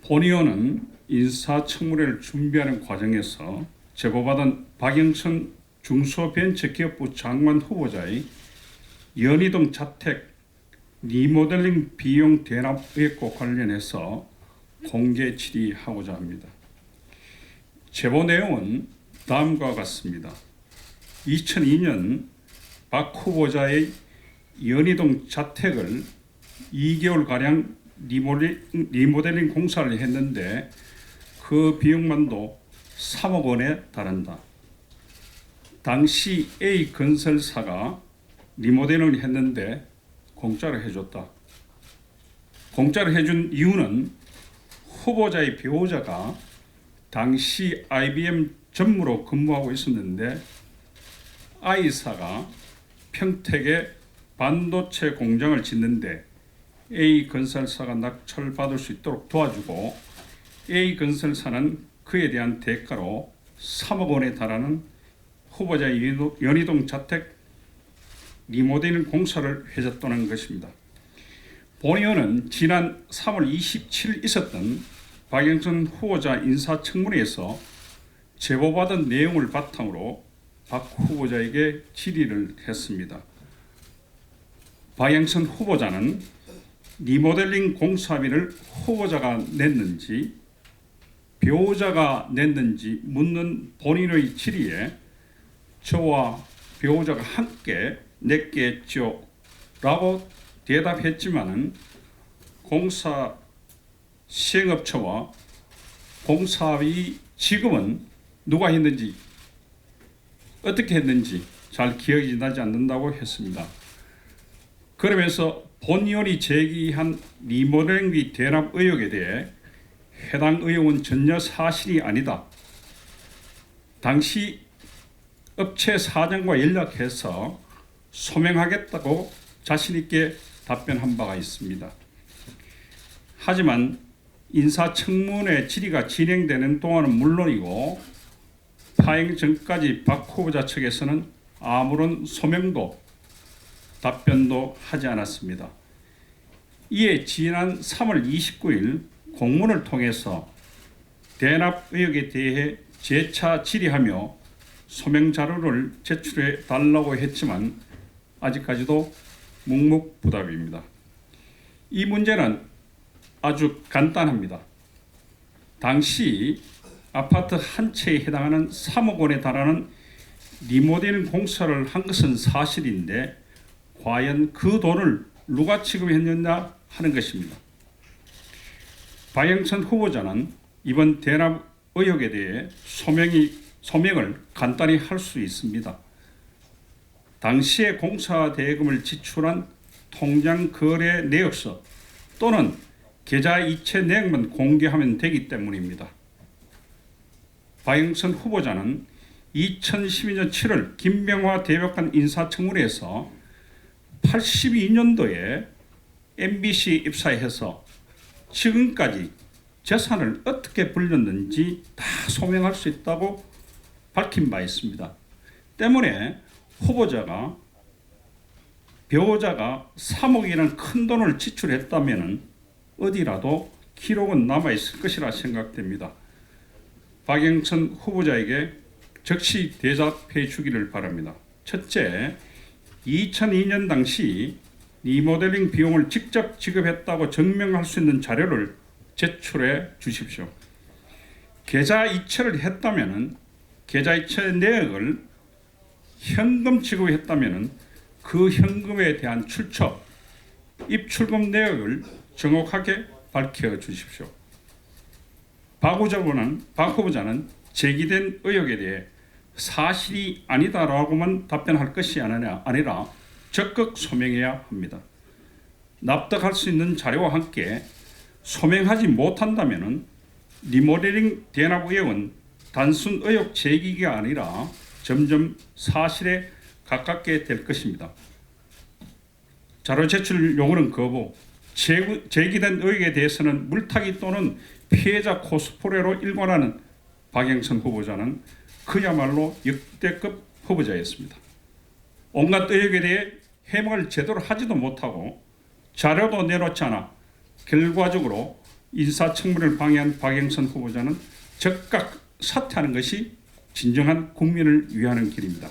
본의원은 인사청문회를 준비하는 과정에서 제보받은 박영선 중소벤처기업부 장관 후보자의 연희동 자택 리모델링 비용 대납 의혹과 관련해서 공개 질의하고자 합니다. 제보 내용은 다음과 같습니다. 2002년 박 후보자의 연희동 자택을 2개월가량 리모델링 공사를 했는데 그 비용만도 3억 원에 달한다. 당시 A건설사가 리모델링을 했는데 공짜로 해줬다. 공짜로 해준 이유는 후보자의 배우자가 당시 IBM 전무로 근무하고 있었는데 I사가 평택에 반도체 공장을 짓는데 A건설사가 낙찰받을 수 있도록 도와주고 A건설사는 그에 대한 대가로 3억 원에 달하는 후보자의 연희동 자택 리모델링 공사를 해줬다는 것입니다. 본의원은 지난 3월 27일 있었던 박영선 후보자 인사청문회에서 제보받은 내용을 바탕으로 박 후보자에게 질의를 했습니다. 박영선 후보자는 리모델링 공사비를 후보자가 냈는지 배우자가 냈는지 묻는 본인의 질의에 저와 배우자가 함께 냈겠죠 라고 대답했지만은 공사 시행업체와 공사비 지급은 누가 했는지 어떻게 했는지 잘 기억이 나지 않는다고 했습니다. 그러면서 본의원이 제기한 리모델링비 대납 의혹에 대해 해당 의혹은 전혀 사실이 아니다. 당시 업체 사장과 연락해서 소명하겠다고 자신 있게 답변한 바가 있습니다. 하지만 인사청문회 질의가 진행되는 동안은 물론이고 파행 전까지 박 후보자 측에서는 아무런 소명도 답변도 하지 않았습니다. 이에 지난 3월 29일 공문을 통해서 대납 의혹에 대해 재차 질의하며 소명 자료를 제출해 달라고 했지만 아직까지도 묵묵부답입니다. 이 문제는 아주 간단합니다. 당시 아파트 한 채에 해당하는 3억 원에 달하는 리모델링 공사를 한 것은 사실인데 과연 그 돈을 누가 지급했느냐 하는 것입니다. 박영선 후보자는 이번 대납 의혹에 대해 소명을 간단히 할 수 있습니다. 당시에 공사 대금을 지출한 통장 거래 내역서 또는 계좌 이체 내역만 공개하면 되기 때문입니다. 박영선 후보자는 2012년 7월 김병화 대법관 인사청문회에서 82년도에 MBC 입사해서 지금까지 재산을 어떻게 불렸는지 다 소명할 수 있다고 밝힌 바 있습니다. 때문에 후보자가 배우자가 3억이라는 큰 돈을 지출했다면 어디라도 기록은 남아있을 것이라 생각됩니다. 박영선 후보자에게 즉시 대답해 주기를 바랍니다. 첫째, 2002년 당시 리모델링 비용을 직접 지급했다고 증명할 수 있는 자료를 제출해 주십시오. 계좌 이체를 했다면 계좌 이체 내역을 현금 지급했다면 그 현금에 대한 출처, 입출금 내역을 정확하게 밝혀 주십시오. 박 후보자는 제기된 의혹에 대해 사실이 아니다라고만 답변할 것이 아니라 적극 소명해야 합니다. 납득할 수 있는 자료와 함께 소명하지 못한다면 리모델링 대납 의혹은 단순 의혹 제기가 아니라 점점 사실에 가깝게 될 것입니다. 자료 제출 요구는 거부, 제기된 의혹에 대해서는 물타기 또는 피해자 코스프레로 일관하는 박영선 후보자는 그야말로 역대급 후보자였습니다. 온갖 의혹에 대해 해명을 제대로 하지도 못하고 자료도 내놓지 않아 결과적으로 인사청문회를 방해한 박영선 후보자는 즉각 사퇴하는 것이 진정한 국민을 위하는 길입니다.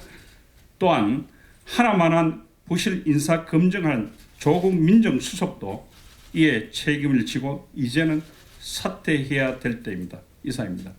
또한 하나만한 부실 인사 검증한 조국 민정수석도 이에 책임을 지고 이제는 사퇴해야 될 때입니다. 이상입니다.